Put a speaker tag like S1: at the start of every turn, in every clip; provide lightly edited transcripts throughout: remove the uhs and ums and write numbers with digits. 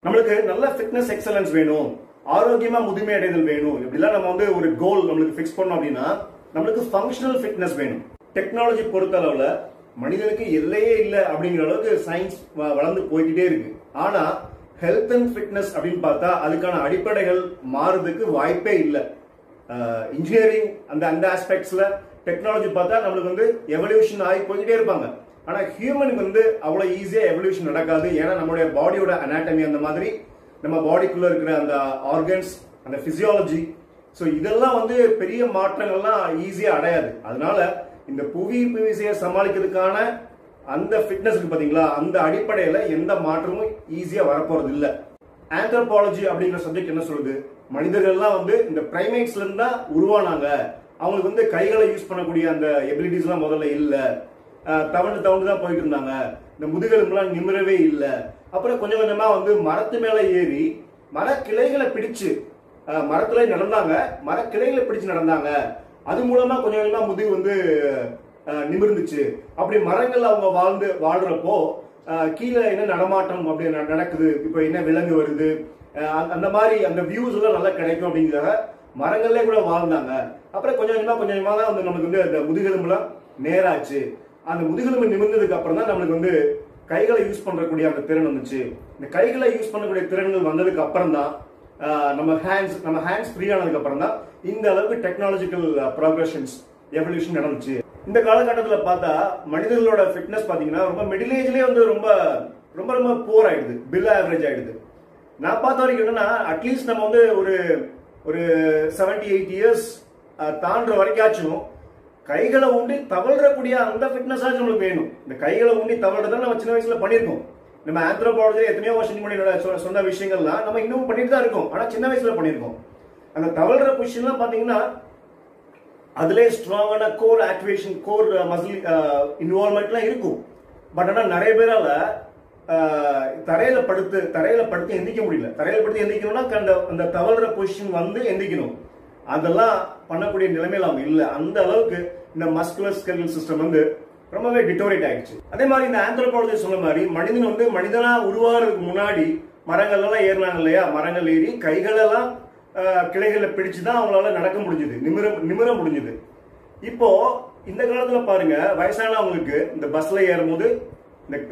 S1: நம்மளுக்கு நல்ல fitness excellence வேணும், ஆரோக்கியமா முதுமை அடைதல் வேணும். இப்படிலாம் நம்ம வந்து ஒரு கோல் நம்மளுக்கு ஃபிக்ஸ் பண்ணோம் அப்படின்னா நம்மளுக்கு ஃபங்க்ஷனல் ஃபிட்னஸ் வேணும். டெக்னாலஜி பொறுத்த அளவுல மனிதனுக்கு எல்லையே இல்லை அப்படிங்கிற அளவுக்கு சயின்ஸ் வளர்ந்து போய்கிட்டே இருக்கு. ஆனா ஹெல்த் அண்ட் ஃபிட்னஸ் அப்படின்னு பார்த்தா அதுக்கான அடிப்படைகள் மாறுறதுக்கு வாய்ப்பே இல்லை. இன்ஜினியரிங் அந்த ஆஸ்பெக்ட்ஸ்ல டெக்னாலஜி பார்த்தா நம்மளுக்கு வந்து எவல்யூஷன் ஆகி போய்கிட்டே இருப்பாங்க. ஆனா ஹியூமனுக்கு வந்து அவ்வளவு ஈஸியா எவல்யூஷன் நடக்காது. ஏன்னா நம்மளுடைய பாடியோட அனாட்டமி அந்த மாதிரி, நம்ம பாடிக்குள்ள இருக்கிற அந்த ஆர்கன்ஸ், அந்த பிசியாலஜி, ஸோ இதெல்லாம் வந்து பெரிய மாற்றங்கள்லாம் ஈஸியா அடையாது. அதனால இந்த புவி விசையை சமாளிக்கிறதுக்கான அந்த ஃபிட்னஸ்க்கு பாத்தீங்களா, அந்த அடிப்படையில எந்த மாற்றமும் ஈஸியா வரப்போறது இல்லை. ஆந்த்ரோபாலஜி அப்படிங்கிற சப்ஜெக்ட் என்ன சொல்லுது, மனிதர்கள்லாம் வந்து இந்த பிரைமேட்ஸ்ல இருந்தா உருவானாங்க, அவங்களுக்கு வந்து கைகளை யூஸ் பண்ணக்கூடிய அந்த எபிலிட்டிஸ் எல்லாம் முதல்ல இல்ல, தவண்டு தான் போயிட்டு இருந்தாங்க, இந்த முதுகெலும்புலாம் நிமிரவே இல்லை. அப்புறம் கொஞ்சம் கொஞ்சமா வந்து மரத்து மேல ஏறி மர கிளைகளை பிடிச்சு மரத்துல நடந்தாங்க, மர கிளைகளை பிடிச்சு நடந்தாங்க. அது மூலமா கொஞ்சம் கொஞ்சமா முதுகு வந்து நிமிர்ந்துச்சு. அப்படி மரங்கள் அவங்க வாழ்றப்போ கீழே என்ன நடமாட்டம் அப்படி நடக்குது, இப்ப என்ன விலங்கு வருது, அந்த மாதிரி அந்த வியூஸ் எல்லாம் நல்லா கிடைக்கும் அப்படிங்கிறத மரங்கள்ல கூட வாழ்ந்தாங்க. அப்புறம் கொஞ்சம் கொஞ்சமா தான் வந்து நமக்கு வந்து அந்த முதுகெலும்புலாம் நேராச்சு. அந்த முதுகெலும்பு நிமிர்ந்ததுக்கு அப்புறம் தான் நம்மளுக்கு வந்து கைகளை யூஸ் பண்ணக்கூடிய அந்த திறன் வந்துச்சு. இந்த கைகளை யூஸ் பண்ணக்கூடிய திறன்கள் வந்ததுக்கு அப்புறம் தான் நம்ம ஹேண்ட்ஸ் ஃப்ரீ ஆனதுக்கு அப்புறம் தான் இந்த அளவுக்கு டெக்னாலஜிக்கல் ப்ரோக்ரஷன்ஸ் எவல்யூஷன் நடந்துச்சு. இந்த காலகட்டத்தில் பார்த்தா மனிதர்களோட ஃபிட்னஸ் பார்த்தீங்கன்னா ரொம்ப மிடில் ஏஜ்லேயே வந்து ரொம்ப ரொம்ப ரொம்ப போர் ஆயிடுது, பில் ஆவரேஜ் ஆயிடுது. நான் பார்த்த வரைக்கும் என்னன்னா, அட்லீஸ்ட் நம்ம வந்து ஒரு 70-80 இயர்ஸ் தாண்டுற வரைக்காச்சும் கைகளை ஊண்டி தவழ்றக்கூடிய அந்த ஃபிட்னஸ் ஆச்சு நம்மளுக்கு வேணும். இந்த கைகளை ஊண்டி தவழ்றதை நம்ம சின்ன வயசுல பண்ணியிருக்கோம். நம்ம ஆந்த்ரோபாலஜி எத்தனையோ வருஷம் முன்னாடி சொன்ன விஷயங்கள்லாம் நம்ம இன்னும் பண்ணிட்டு தான் இருக்கோம். ஆனா சின்ன வயசுல பண்ணியிருக்கோம். அந்த தவழ்ற பொசிஷன்லாம் பாத்தீங்கன்னா அதுல ஸ்ட்ராங்கான கோர் ஆக்டிவேஷன், கோர் மசில் இன்வால்வ்மெண்ட்லாம் இருக்கும். பட் ஆனா நிறைய பேரால தரையில படுத்து எந்திக்க முடியல. தரையில படுத்து எந்திக்கணும்னா அந்த தவழ்ற பொசிஷன் வந்து எந்திக்கணும். அதெல்லாம் பண்ணக்கூடிய நிலைமையில அவங்க இல்ல. அந்த அளவுக்கு இந்த மஸ்குலர் ஸ்கெலட்டல் சிஸ்டம் வந்து ரொம்பவே டிட்டோரேட் ஆயிடுச்சு. அதே மாதிரி இந்த ஆந்த்ரோபாலஜி சொன்ன மாதிரி மனிதன் வந்து மனிதனா உருவாகிறதுக்கு முன்னாடி மரங்கள் எல்லாம் ஏறினாங்க இல்லையா, மரங்கள் ஏறி கைகளெல்லாம் கிளைகளை பிடிச்சுதான் அவங்களால நடக்க முடிஞ்சது, நிமிர முடிஞ்சது. இப்போ இந்த காலத்துல பாருங்க, வயசானவங்களுக்கு இந்த பஸ்ல ஏறும் போது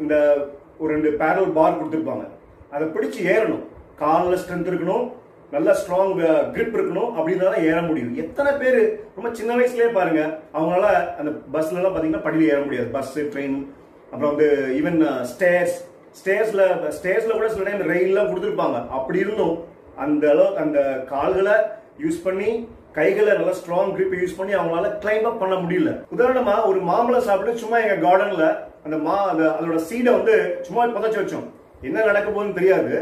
S1: இந்த ஒரு 2 பேரல் பார் கொடுத்துருப்பாங்க, அதை பிடிச்சு ஏறணும். காலில் ஸ்ட்ரென்த் இருக்கணும், நல்ல ஸ்ட்ராங் கிரிப் இருக்கணும், அப்படின்னா தான் ஏற முடியும். எத்தனை பேர் ரொம்ப சின்ன வயசுலயே பாருங்க அவங்களால அந்த பஸ்ல எல்லாம் பாத்தீங்கன்னா படியில ஏற முடியாது. பஸ், ட்ரெயின், அப்புறம் வந்து ஈவன் ஸ்டேர்ஸ்ல கூட சில டைம் ரெயில்லாம் கொடுத்துருப்பாங்க. அப்படி இருந்தும் அந்த அளவு அந்த கால்களை யூஸ் பண்ணி கைகளை நல்ல ஸ்ட்ராங் கிரிப் யூஸ் பண்ணி அவங்களால கிளைம் அப் பண்ண முடியல. உதாரணமா ஒரு மாம்பழம் சாப்பிட்டு சும்மா எங்க கார்டன்ல அதோட சீடை வந்து சும்மா புதைச்சு வச்சோம். என்ன நடக்க போகுதுன்னு தெரியாது.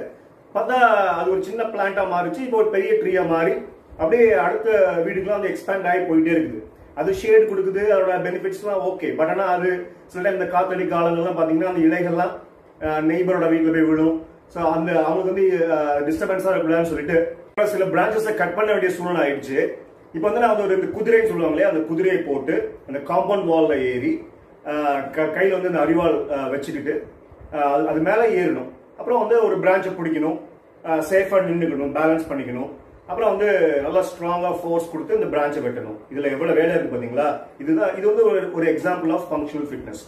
S1: பார்த்தா அது ஒரு சின்ன பிளான்டா மாறிச்சு, இப்போ ஒரு பெரிய ட்ரீயா மாறி அப்படியே அடுத்த வீடுக்குலாம் வந்து எக்ஸ்பேண்ட் ஆகி போயிட்டே இருக்குது. அது ஷேடு கொடுக்குது, அதோட பெனிஃபிட்ஸ்லாம் ஓகே. பட் ஆனால் அது சில டைம் இந்த காத்தடி காலங்கள்லாம் பார்த்தீங்கன்னா அந்த இலைகள்லாம் நெய்பரோட வீட்டில் போய் விடும். ஸோ அவங்களுக்கு வந்து டிஸ்டர்பன்ஸாக இருக்கக்கூடாதுன்னு சொல்லிட்டு சில பிரான்ச்சஸை கட் பண்ண வேண்டிய சூழ்நிலை ஆயிடுச்சு. இப்போ வந்து நான் ஒரு இந்த குதிரைன்னு சொல்லுவாங்களே, அந்த குதிரையை போட்டு அந்த காம்பவுண்ட் வால்ல ஏறி கையில் வந்து இந்த அரிவாள் வச்சுக்கிட்டு அது மேலே ஏறணும். அப்புறம் வந்து ஒரு பிரான்ச்சை பிடிக்கணும், சேஃபா நின்றுக்கணும், பேலன்ஸ் பண்ணிக்கணும். அப்புறம் வந்து நல்லா ஸ்ட்ராங்கா ஃபோர்ஸ் கொடுத்து இந்த பிரான்ச்சை வெட்டணும். இதுல எவ்வளவு வேலை இருக்கு பாத்தீங்களா. இது வந்து ஒரு எக்ஸாம்பிள் ஆஃப் ஃபங்க்ஷனல் ஃபிட்னஸ்.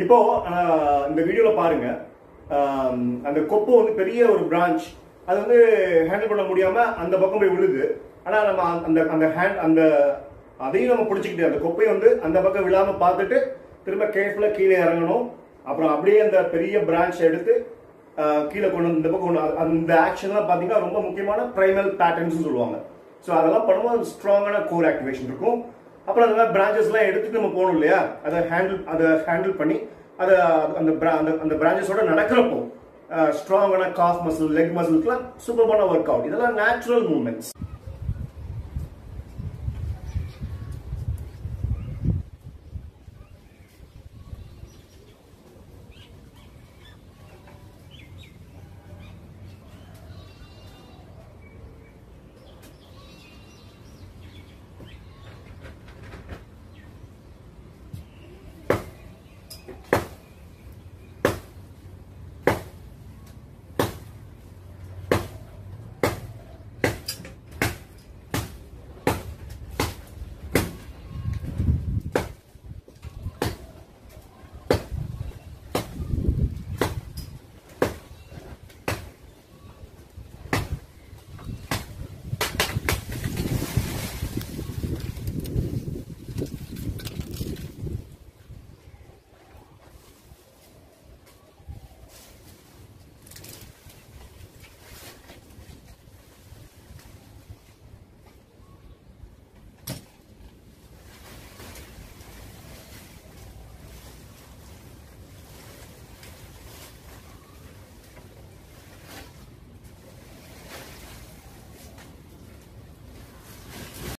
S1: இப்போ இந்த வீடியோல பாருங்க, அந்த கொப்பு வந்து பெரிய ஒரு பிரான்ச், அது வந்து ஹேண்டில் பண்ண முடியாம அந்த பக்கம் போய் விழுது. ஆனா நம்ம அந்த அதையும் நம்ம பிடிச்சிக்கிட்டு அந்த கொப்பையை வந்து அந்த பக்கம் விழாம பார்த்துட்டு திரும்ப கேர்ஃபுல்லா கீழே இறங்கணும். அப்புறம் அப்படியே அந்த பெரிய பிரான்ச் எடுத்து கீழே கொண்டு இந்த பக்கம் அந்த ஆக்ஷன்லாம் பார்த்தீங்கன்னா ரொம்ப முக்கியமான பிரைமல் பேட்டர்ன்ஸ் சொல்லுவாங்க. ஸோ அதெல்லாம் பண்ணும்போது ஸ்ட்ராங்கான கோர் ஆக்டிவேஷன் இருக்கும். அப்புறம் அந்த மாதிரி பிரான்ச்சஸ்லாம் எடுத்துட்டு நம்ம போகணும் இல்லையா, அதை ஹேண்டில் பண்ணி அந்த பிரான்ச்சஸோட நடக்கிறப்போ ஸ்ட்ராங்கான காஃப் மசில், லெக் மசில்ஸ்லாம் சூப்பரான ஒர்க் அவுட். இதெல்லாம் நேச்சுரல் மூவ்மெண்ட்ஸ்.